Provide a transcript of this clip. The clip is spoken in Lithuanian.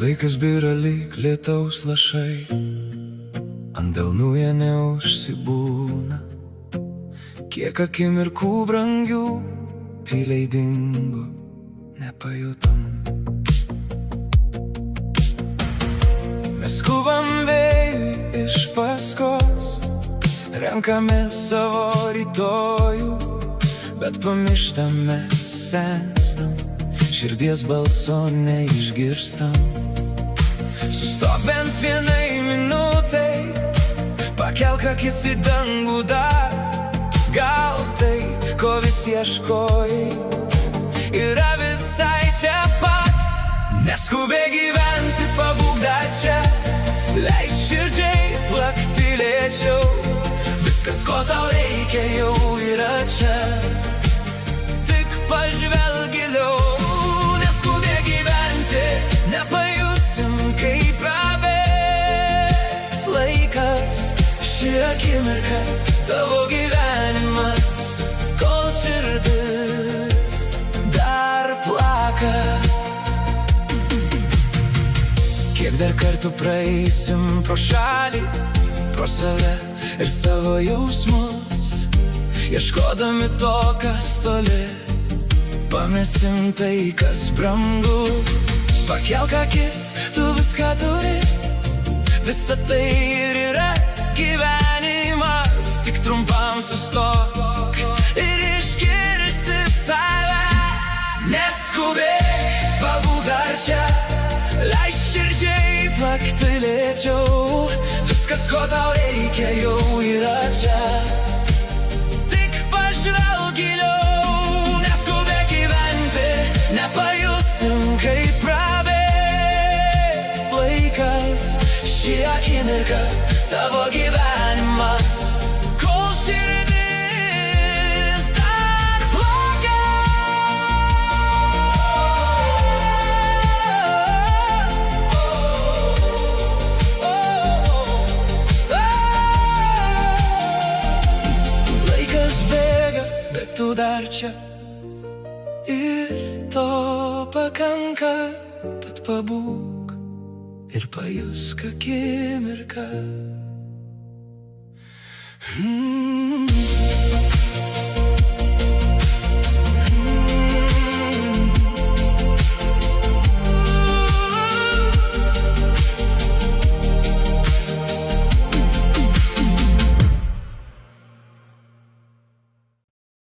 Laikas byra lyg lietaus lašai, ant delnų jie neužsibūna. Kiek akimirkų brangių tyliai dingo, nepajutom. Mes skubam vėjui iš paskos, renkamės savo rytojų, bet pamirštame senstam, širdies balso neišgirstam. Sustok bent vienai minutei, pakelk akis į dangų dar. Gal tai, ko vis ieškojai, yra visai čia pat. Neskubėk gyventi, pabūk dar čia, leisk širdžiai plakti lėčiau. Viskas, ko tau reikia, jau yra čia, tik pažvelk giliau. Neskubėk gyventi, nepajusim, kaip prabėgs laikas. Ši akimirka tavo gyvenimas, kol širdis dar plaka. Kiek dar kartų praeisim pro šalį, pro save ir savo jausmus, ieškodami to, kas toli, pamesim tai, kas brangu. Pakelk akis, tu viską turi, visa tai ir yra gyvenimas. Tik trumpam sustok ir išgirsi save. Neskubėk, pabūk dar čia, leisk širdžiai plakti lėčiau. Viskas, ko tau reikia, jau yra čia, tik pažvelk giliau. Neskubėk gyventi, nepajusim, kaip prabėgs laikas. Ši akimirka tavo gyvenimas, kol širdis dar plaka. Laikas bėga, bet tu dar čia, ir to pakanka. Tad pabūk ir pajusk akimirką.